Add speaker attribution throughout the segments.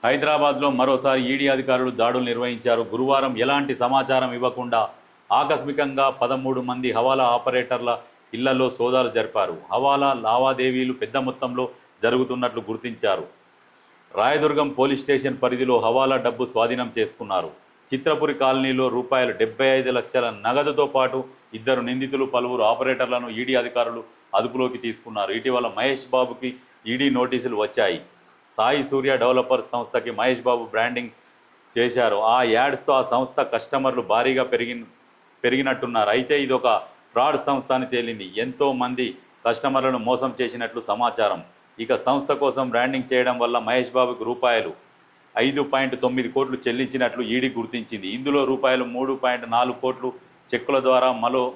Speaker 1: హైదరాబాద్లో మరోసారి ఈడీ అధికారులు దాడులు నిర్వహించారు. గురువారం ఎలాంటి సమాచారం ఇవ్వకుండా ఆకస్మికంగా 13 మంది హవాలా ఆపరేటర్ల ఇళ్లలో సోదాలు జరిపారు. హవాలా లావాదేవీలు పెద్ద మొత్తంలో జరుగుతున్నట్లు గుర్తించారు. రాయదుర్గం పోలీస్ స్టేషన్ పరిధిలో హవాలా డబ్బు స్వాధీనం చేసుకున్నారు. చిత్రపురి కాలనీలో రూపాయలు 75 లక్షల నగదుతో పాటు 2 నిందితులు, పలువురు ఆపరేటర్లను ఈడీ అధికారులు అదుపులోకి తీసుకున్నారు. ఇటీవల మహేష్ బాబుకి ఈడీ నోటీసులు వచ్చాయి. సాయి సూర్య డెవలపర్స్ సంస్థకి మహేష్ బాబు బ్రాండింగ్ చేశారు. ఆ యాడ్స్తో ఆ సంస్థ కస్టమర్లు భారీగా పెరిగినట్టున్నారు. అయితే ఇదొక ఫ్రాడ్ సంస్థ అని తేలింది. ఎంతో మంది కస్టమర్లను మోసం చేసినట్లు సమాచారం. ఇక సంస్థ కోసం బ్రాండింగ్ చేయడం వల్ల మహేష్ బాబుకి రూపాయలు 5.9 కోట్లు చెల్లించినట్లు ఈడీ గుర్తించింది. ఇందులో రూపాయలు 3.4 కోట్లు చెక్కుల ద్వారా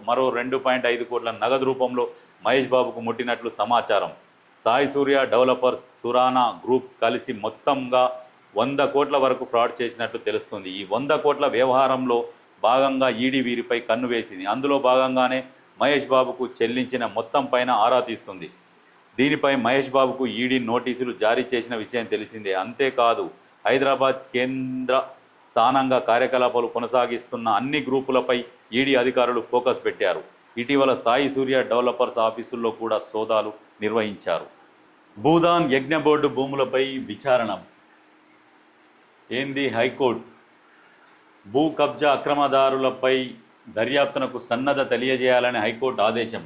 Speaker 1: మరో 2.5 కోట్ల నగదు రూపంలో మహేష్ బాబుకు ముట్టినట్లు సమాచారం. సాయి సూర్య డెవలపర్స్, సురానా గ్రూప్ కలిసి మొత్తంగా 100 కోట్ల వరకు ఫ్రాడ్ చేసినట్లు తెలుస్తుంది. ఈ 100 కోట్ల వ్యవహారంలో భాగంగా ఈడీ వీరిపై కన్ను వేసింది. అందులో భాగంగానే మహేష్ బాబుకు చెల్లించిన మొత్తం పైన ఆరా తీస్తుంది. దీనిపై మహేష్ బాబుకు ఈడీ నోటీసులు జారీ చేసిన విషయం తెలిసిందే. అంతేకాదు, హైదరాబాద్ కేంద్ర స్థానంగా కార్యకలాపాలు కొనసాగిస్తున్న అన్ని గ్రూపులపై ఈడీ అధికారులు ఫోకస్ పెట్టారు. ఇటీవల సాయి సూర్య డెవలపర్స్ ఆఫీసుల్లో కూడా సోదాలు నిర్వహించారు. భూదాన్ యజ్ఞ బోర్డు భూములపై విచారణ ఏంది? హైకోర్టు భూ కబ్జా అక్రమదారులపై దర్యాప్తునకు సన్నద్ధ తెలియజేయాలని హైకోర్టు ఆదేశం.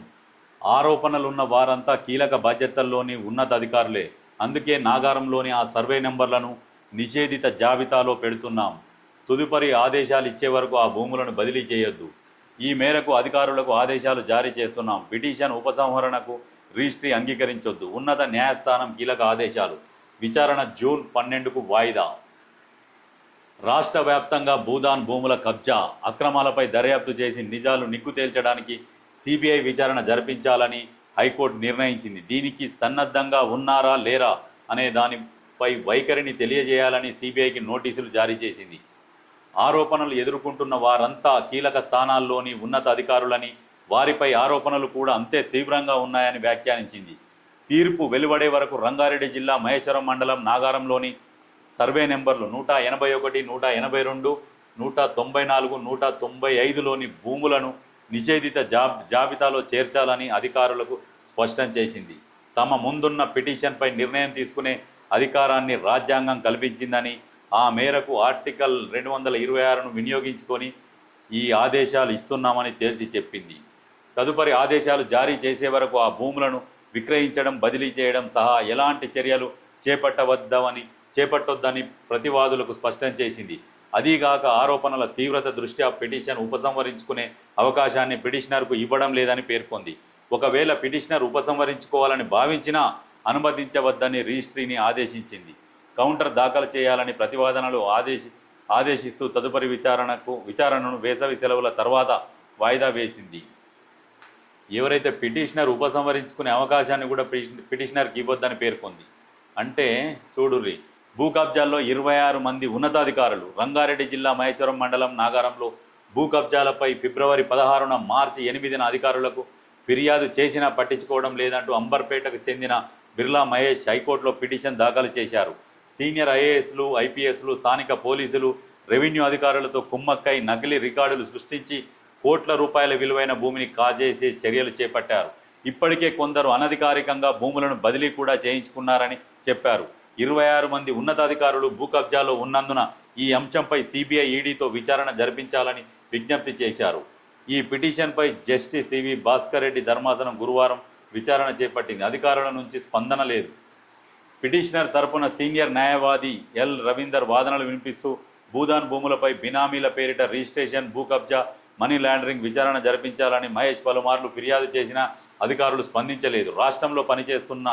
Speaker 1: ఆరోపణలున్న వారంతా కీలక బాధ్యతల్లోని ఉన్నతాధికారులే. అందుకే నాగారంలోని ఆ సర్వే నెంబర్లను నిషేధిత జాబితాలో పెడుతున్నాం. తదుపరి ఆదేశాలు ఇచ్చే వరకు ఆ భూములను బదిలీ చేయొద్దు. ఈ మేరకు అధికారులకు ఆదేశాలు జారీ చేస్తున్నాం. పిటిషన్ ఉపసంహరణకు రిజిస్ట్రీ అంగీకరించొద్దు. ఉన్నత న్యాయస్థానం కీలక ఆదేశాలు. విచారణ జూన్ 12కు వాయిదా. రాష్ట్ర వ్యాప్తంగా భూదాన్ భూముల కబ్జా అక్రమాలపై దర్యాప్తు చేసి నిజాలు నిగ్గు తేల్చడానికి సిబిఐ విచారణ జరిపించాలని హైకోర్టు నిర్ణయించింది. దీనికి సన్నద్ధంగా ఉన్నారా లేరా అనే దానిపై వైఖరిని తెలియజేయాలని సిబిఐకి నోటీసులు జారీ చేసింది. ఆరోపణలు ఎదుర్కొంటున్న వారంతా కీలక స్థానాల్లోని ఉన్నత అధికారులని, వారిపై ఆరోపణలు కూడా అంతే తీవ్రంగా ఉన్నాయని వ్యాఖ్యానించింది. తీర్పు వెలువడే వరకు రంగారెడ్డి జిల్లా మహేశ్వరం మండలం నాగారంలోని సర్వే నెంబర్లు 181, 182, 194, 195లోని భూములను నిషేధిత జాబితాలో చేర్చాలని అధికారులకు స్పష్టం చేసింది. తమ ముందున్న పిటిషన్పై నిర్ణయం తీసుకునే అధికారాన్ని రాజ్యాంగం కల్పించిందని, ఆ మేరకు ఆర్టికల్ 226ను వినియోగించుకొని ఈ ఆదేశాలు ఇస్తున్నామని తేల్చి చెప్పింది. తదుపరి ఆదేశాలు జారీ చేసే వరకు ఆ భూములను విక్రయించడం, బదిలీ చేయడం సహా ఎలాంటి చర్యలు చేపట్టొద్దని ప్రతివాదులకు స్పష్టం చేసింది. అదీగాక ఆరోపణల తీవ్రత దృష్ట్యా పిటిషన్ ఉపసంహరించుకునే అవకాశాన్ని పిటిషనర్కు ఇవ్వడం లేదని పేర్కొంది. ఒకవేళ పిటిషనర్ ఉపసంహరించుకోవాలని భావించినా అనుమతించవద్దని రిజిస్ట్రీని ఆదేశించింది. కౌంటర్ దాఖలు చేయాలని ప్రతివాదనలు ఆదేశిస్తూ తదుపరి విచారణను వేసవి సెలవుల తర్వాత వాయిదా వేసింది. ఎవరైతే పిటిషనర్ ఉపసంహరించుకునే అవకాశాన్ని కూడా పిటిషనర్కి ఇవ్వొద్దని పేర్కొంది. అంటే చూడుర్రి, భూ కబ్జాల్లో 26 మంది ఉన్నతాధికారులు. రంగారెడ్డి జిల్లా మహేశ్వరం మండలం నాగారంలో భూ కబ్జాలపై ఫిబ్రవరి 16న, మార్చి 8న అధికారులకు ఫిర్యాదు చేసినా పట్టించుకోవడం లేదంటూ అంబర్పేటకు చెందిన బిర్లా మహేష్ హైకోర్టులో పిటిషన్ దాఖలు చేశారు. సీనియర్ ఐఏఎస్లు, ఐపీఎస్లు, స్థానిక పోలీసులు, రెవెన్యూ అధికారులతో కుమ్మక్కై నకిలీ రికార్డులు సృష్టించి కోట్ల రూపాయల విలువైన భూమిని కాజేసే చర్యలు చేపట్టారు. ఇప్పటికే కొందరు అనధికారికంగా భూములను బదిలీ కూడా చేయించుకున్నారని చెప్పారు. 26 మంది ఉన్నతాధికారులు భూ కబ్జాలో ఉన్నందున ఈ అంశంపై సిబిఐ, ఈడీతో విచారణ జరిపించాలని విజ్ఞప్తి చేశారు. ఈ పిటిషన్పై జస్టిస్ సివి భాస్కర్ రెడ్డి ధర్మాసనం గురువారం విచారణ చేపట్టింది. అధికారుల నుంచి స్పందన లేదు. పిటిషనర్ తరపున సీనియర్ న్యాయవాది ఎల్ రవీందర్ వాదనలు వినిపిస్తూ భూదాన్ భూములపై బినామీల పేరిట రిజిస్ట్రేషన్, భూ కబ్జా, మనీ లాండరింగ్ విచారణ జరిపించాలని మహేష్ పలుమార్లు ఫిర్యాదు చేసినా అధికారులు స్పందించలేదు. రాష్ట్రంలో పనిచేస్తున్న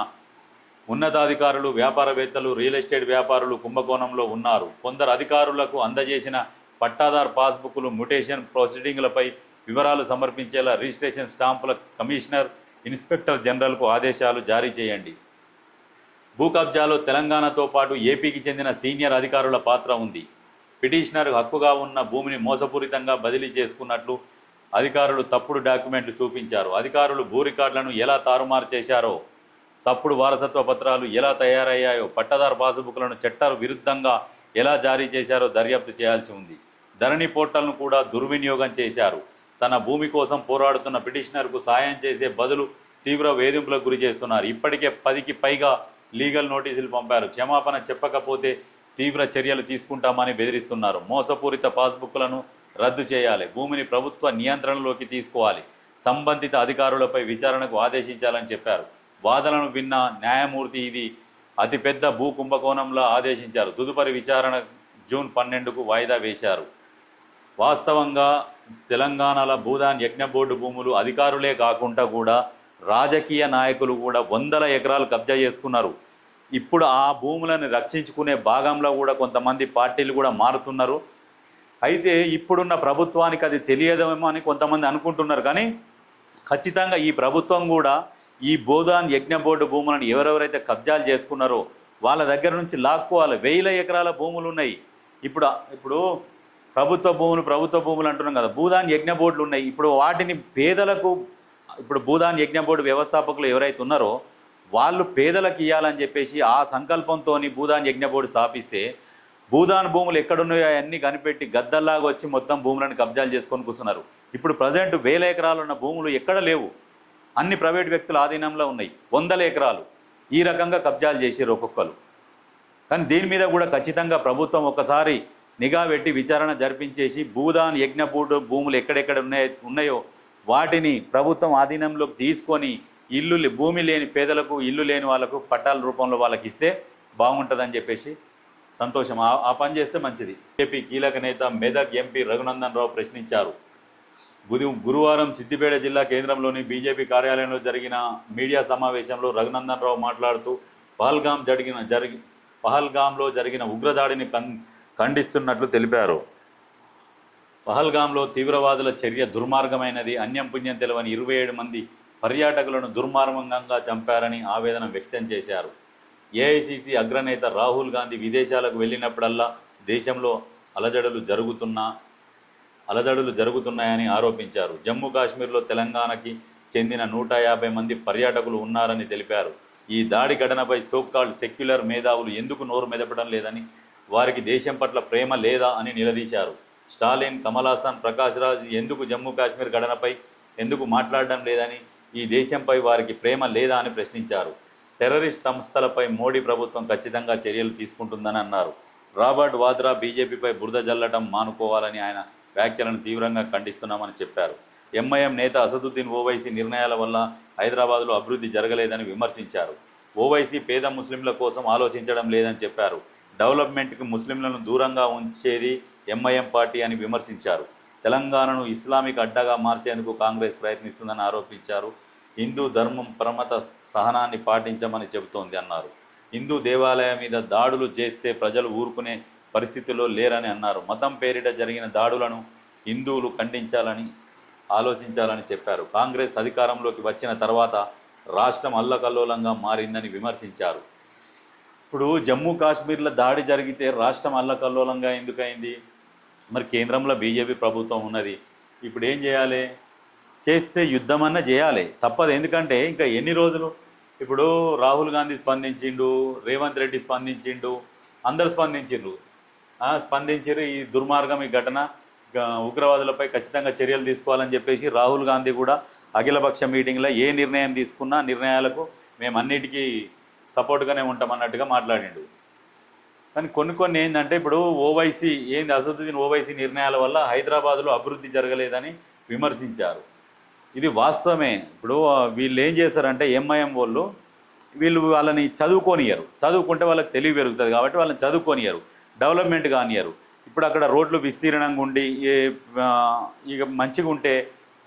Speaker 1: ఉన్నతాధికారులు, వ్యాపారవేత్తలు, రియల్ ఎస్టేట్ వ్యాపారులు కుంభకోణంలో ఉన్నారు. కొందరు అధికారులకు అందజేసిన పట్టాదార్ పాస్బుక్లు, మ్యుటేషన్ ప్రొసీడింగ్లపై వివరాలు సమర్పించేలా రిజిస్ట్రేషన్ స్టాంపుల కమిషనర్, ఇన్స్పెక్టర్ జనరల్కు ఆదేశాలు జారీ చేయండి. భూ కబ్జాలో తెలంగాణతో పాటు ఏపీకి చెందిన సీనియర్ అధికారుల పాత్ర ఉంది. పిటిషనర్ హక్కుగా ఉన్న భూమిని మోసపూరితంగా బదిలీ చేసుకున్నట్లు అధికారులు తప్పుడు డాక్యుమెంట్లు చూపించారు. అధికారులు భూ రికార్డులను ఎలా తారుమారు చేశారో తప్పుడు వారసత్వ పత్రాలు ఎలా తయారయ్యాయో, పట్టాదారు పాసుబుక్లను చట్ట విరుద్ధంగా ఎలా జారీ చేశారో దర్యాప్తు చేయాల్సి ఉంది. ధరణి పోర్టల్ను కూడా దుర్వినియోగం చేశారు. తన భూమి కోసం పోరాడుతున్న పిటిషనర్కు సాయం చేసే బదులు తీవ్ర వేధింపులకు గురి చేస్తున్నారు. ఇప్పటికే 10కి పైగా లీగల్ నోటీసులు పంపారు. క్షమాపణ చెప్పకపోతే తీవ్ర చర్యలు తీసుకుంటామని బెదిరిస్తున్నారు. మోసపూరిత పాస్బుక్లను రద్దు చేయాలి, భూమిని ప్రభుత్వ నియంత్రణలోకి తీసుకోవాలి, సంబంధిత అధికారులపై విచారణకు ఆదేశించాలని చెప్పారు. వాదనను విన్న న్యాయమూర్తి ఇది అతిపెద్ద భూ కుంభకోణంలో ఆదేశించారు. తదుపరి విచారణ జూన్ 12కు వాయిదా వేశారు. వాస్తవంగా తెలంగాణలో భూదాన్ యజ్ఞ బోర్డు భూములు అధికారులే కాకుండా కూడా రాజకీయ నాయకులు కూడా 100 ఎకరాలు కబ్జా చేసుకున్నారు. ఇప్పుడు ఆ భూములను రక్షించుకునే భాగంలో కూడా కొంతమంది పార్టీలు కూడా మారుతున్నారు. అయితే ఇప్పుడున్న ప్రభుత్వానికి అది తెలియదేమో అని కొంతమంది అనుకుంటున్నారు. కానీ ఖచ్చితంగా ఈ ప్రభుత్వం కూడా ఈ భూదాన్ యజ్ఞ బోర్డు భూములను ఎవరెవరైతే కబ్జాలు చేసుకున్నారో వాళ్ళ దగ్గర నుంచి లాక్కోవాలి. 1000 ఎకరాల భూములు ఉన్నాయి. ఇప్పుడు ప్రభుత్వ భూములు అంటున్నాం కదా, భూదాన్ యజ్ఞ బోర్డులు ఉన్నాయి. ఇప్పుడు వాటిని పేదలకు, ఇప్పుడు భూదాన్ యజ్ఞ బోర్డు వ్యవస్థాపకులు ఎవరైతే ఉన్నారో వాళ్ళు పేదలకు ఇవ్వాలని చెప్పేసి ఆ సంకల్పంతో భూదాన్ యజ్ఞ బోర్డు స్థాపిస్తే భూదాన్ భూములు ఎక్కడున్నాయో అన్నీ కనిపెట్టి గద్దల్లాగా వచ్చి మొత్తం భూములను కబ్జాలు చేసుకొని కూర్చున్నారు. ఇప్పుడు ప్రజెంట్ 1000 ఎకరాలు ఉన్న భూములు ఎక్కడ లేవు, అన్ని ప్రైవేట్ వ్యక్తుల ఆధీనంలో ఉన్నాయి. 100 ఎకరాలు ఈ రకంగా కబ్జాలు చేసారు ఒక్కొక్కరు. కానీ దీని మీద కూడా ఖచ్చితంగా ప్రభుత్వం ఒకసారి నిఘా పెట్టి విచారణ జరిపించేసి భూదాన్ యజ్ఞ బోర్డు భూములు ఎక్కడెక్కడ ఉన్నాయో వాటిని ప్రభుత్వం ఆధీనంలోకి తీసుకొని భూమి లేని పేదలకు, ఇల్లు లేని వాళ్ళకు పట్టాల రూపంలో వాళ్ళకి ఇస్తే బాగుంటుందని చెప్పేసి సంతోషం. ఆ పని చేస్తే మంచిది. బీజేపీ కీలక నేత మెదక్ ఎంపీ రఘునందన్ రావు ప్రశ్నించారు. గురువారం సిద్దిపేట జిల్లా కేంద్రంలోని బీజేపీ కార్యాలయంలో జరిగిన మీడియా సమావేశంలో రఘునందన్ రావు మాట్లాడుతూ పహల్గాంలో జరిగిన ఉగ్రదాడిని ఖండిస్తున్నట్లు తెలిపారు. పహల్గాంలో తీవ్రవాదుల చర్య దుర్మార్గమైనది, అన్యం పుణ్యం తెలవని 27 మంది పర్యాటకులను దుర్మార్గంగా చంపారని ఆవేదన వ్యక్తం చేశారు. ఏఐసిసి అగ్రనేత రాహుల్ గాంధీ విదేశాలకు వెళ్ళినప్పుడల్లా దేశంలో అలజడులు జరుగుతున్నాయని ఆరోపించారు. జమ్మూ కాశ్మీర్లో తెలంగాణకి చెందిన 150 మంది పర్యాటకులు ఉన్నారని తెలిపారు. ఈ దాడి ఘటనపై సోకాల్డ్ సెక్యులర్ మేధావులు ఎందుకు నోరు మెదపడం లేదని, వారికి దేశం పట్ల ప్రేమ లేదా అని నిలదీశారు. స్టాలిన్, కమల్ హాసన్, ప్రకాష్ రాజ్ ఎందుకు జమ్మూ కాశ్మీర్ ఘటనపై ఎందుకు మాట్లాడడం లేదని, ఈ దేశంపై వారికి ప్రేమ లేదా అని ప్రశ్నించారు. టెర్రరిస్ట్ సంస్థలపై మోడీ ప్రభుత్వం ఖచ్చితంగా చర్యలు తీసుకుంటుందని అన్నారు. రాబర్ట్ వాద్రా బీజేపీపై బురద జల్లటం మానుకోవాలని ఆయన వ్యాఖ్యలను తీవ్రంగా ఖండిస్తున్నామని చెప్పారు. ఎంఐఎం నేత అసదుద్దీన్ ఓవైసీ నిర్ణయాల వల్ల హైదరాబాద్లో అభివృద్ధి జరగలేదని విమర్శించారు. ఓవైసీ పేద ముస్లింల కోసం ఆలోచించడం లేదని చెప్పారు. డెవలప్మెంట్కి ముస్లింలను దూరంగా ఉంచేది ఎంఐఎం పార్టీ అని విమర్శించారు. తెలంగాణను ఇస్లామిక్ అడ్డాగా మార్చేందుకు కాంగ్రెస్ ప్రయత్నిస్తుందని ఆరోపించారు. హిందూ ధర్మం పరమత సహనాన్ని పాటించమని చెబుతోంది అన్నారు. హిందూ దేవాలయం మీద దాడులు చేస్తే ప్రజలు ఊరుకునే పరిస్థితుల్లో లేరని అన్నారు. మతం పేరిట జరిగిన దాడులను హిందువులు ఖండించాలని ఆలోచించాలని చెప్పారు. కాంగ్రెస్ అధికారంలోకి వచ్చిన తర్వాత రాష్ట్రం అల్లకల్లోలంగా మారిందని విమర్శించారు. ఇప్పుడు జమ్మూ కాశ్మీర్లో దాడి జరిగితే రాష్ట్రం అల్లకల్లోలంగా ఎందుకైంది? మరి కేంద్రంలో బీజేపీ ప్రభుత్వం ఉన్నది. ఇప్పుడు ఏం చేయాలి? చేస్తే యుద్ధమన్నా చేయాలి, తప్పదు. ఎందుకంటే ఇంకా ఎన్ని రోజులు? ఇప్పుడు రాహుల్ గాంధీ స్పందించిండు, రేవంత్ రెడ్డి స్పందించిండు, అందరు స్పందించిండ్రు. ఈ దుర్మార్గం, ఈ ఘటన, ఉగ్రవాదులపై ఖచ్చితంగా చర్యలు తీసుకోవాలని చెప్పేసి రాహుల్ గాంధీ కూడా అఖిలపక్ష మీటింగ్లో ఏ నిర్ణయం తీసుకున్నా నిర్ణయాలకు మేము అన్నిటికీ సపోర్ట్గానే ఉంటామన్నట్టుగా మాట్లాడిండు. కానీ కొన్ని ఏంటంటే ఇప్పుడు అసదుద్దీన్ ఓవైసీ నిర్ణయాల వల్ల హైదరాబాద్లో అభివృద్ధి జరగలేదని విమర్శించారు. ఇది వాస్తవమే. ఇప్పుడు వీళ్ళు ఏం చేస్తారంటే ఎంఐఎం వాళ్ళని చదువుకుంటే వాళ్ళకి తెలివి పెరుగుతుంది కాబట్టి వాళ్ళని చదువుకోనియరు, డెవలప్మెంట్ కానియరు. ఇప్పుడు అక్కడ రోడ్లు విస్తీర్ణంగా ఉండి ఇక మంచిగా ఉంటే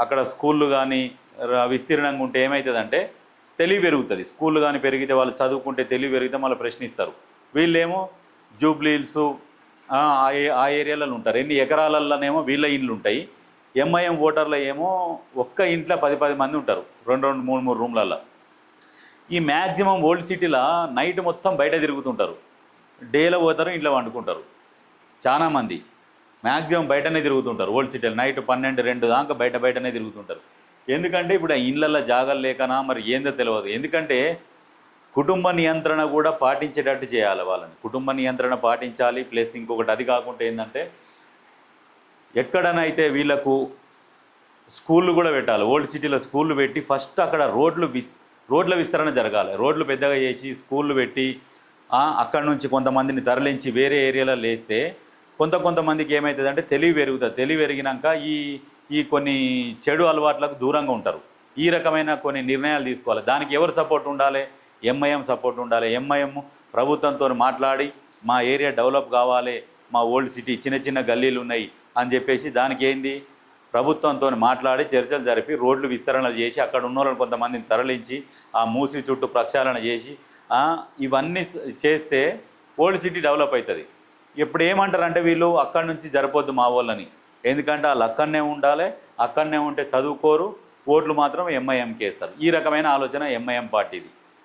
Speaker 1: అక్కడ స్కూళ్ళు కానీ విస్తీర్ణంగా ఉంటే ఏమవుతుందంటే తెలివి పెరుగుతుంది. స్కూళ్ళు కానీ పెరిగితే వాళ్ళు చదువుకుంటే తెలివి పెరిగితే మళ్ళీ ప్రశ్నిస్తారు. వీళ్ళేమో జూబ్లీహిల్స్ ఆ ఏరియాలలో ఉంటారు. ఎన్ని ఎకరాలలోనేమో వీళ్ళ ఇండ్లు ఉంటాయి. ఎంఐఎం ఓటర్లు ఏమో ఒక్క ఇంట్లో 10 మంది ఉంటారు, 2 3 రూమ్లలో. ఈ మ్యాక్సిమం ఓల్డ్ సిటీలో నైట్ మొత్తం బయట తిరుగుతుంటారు, డేలో పోతారు, ఇంట్లో వండుకుంటారు. చాలామంది మ్యాక్సిమం బయటనే తిరుగుతుంటారు. ఓల్డ్ సిటీలో నైట్ 12, 2 దాకా బయటనే తిరుగుతుంటారు. ఎందుకంటే ఇప్పుడు ఆ ఇళ్ళల్లో జాగాలు లేకనా మరి ఏందో తెలియదు. ఎందుకంటే కుటుంబ నియంత్రణ కూడా పాటించేటట్టు చేయాలి వాళ్ళని. కుటుంబ నియంత్రణ పాటించాలి. ప్లస్ ఇంకొకటి అది కాకుండా ఏంటంటే ఎక్కడనైతే వీళ్ళకు స్కూళ్ళు కూడా పెట్టాలి. ఓల్డ్ సిటీలో స్కూళ్ళు పెట్టి ఫస్ట్ అక్కడ రోడ్ల విస్తరణ జరగాలి. రోడ్లు పెద్దగా చేసి స్కూళ్ళు పెట్టి అక్కడ నుంచి కొంతమందిని తరలించి వేరే ఏరియాలో లేస్తే కొంతమందికి ఏమవుతుందంటే తెలివి పెరుగుతుంది. తెలివి పెరిగినాక ఈ కొన్ని చెడు అలవాట్లకు దూరంగా ఉంటారు. ఈ రకమైన కొన్ని నిర్ణయాలు తీసుకోవాలి. దానికి ఎవరు సపోర్ట్ ఉండాలి? ఎంఐఎం సపోర్ట్ ఉండాలి. ఎంఐఎం ప్రభుత్వంతో మాట్లాడి మా ఏరియా డెవలప్ కావాలి, మా ఓల్డ్ సిటీ చిన్న చిన్న గల్లీలు ఉన్నాయి అని చెప్పేసి దానికి ఏంది ప్రభుత్వంతో మాట్లాడి చర్చలు జరిపి రోడ్లు విస్తరణ చేసి అక్కడ ఉన్న వాళ్ళని కొంతమందిని తరలించి ఆ మూసి చుట్టూ ప్రక్షాళన చేసి ఇవన్నీ చేస్తే ఓల్డ్ సిటీ డెవలప్ అవుతుంది. ఇప్పుడు ఏమంటారంటే వీళ్ళు అక్కడి నుంచి జరపొద్దు మా వాళ్ళని, ఎందుకంటే వాళ్ళు అక్కడనే ఉండాలి, అక్కడనే ఉంటే చదువుకోరు, ఓట్లు మాత్రం ఎంఐఎంకి వేస్తారు. ఈ రకమైన ఆలోచన ఎంఐఎం పార్టీది.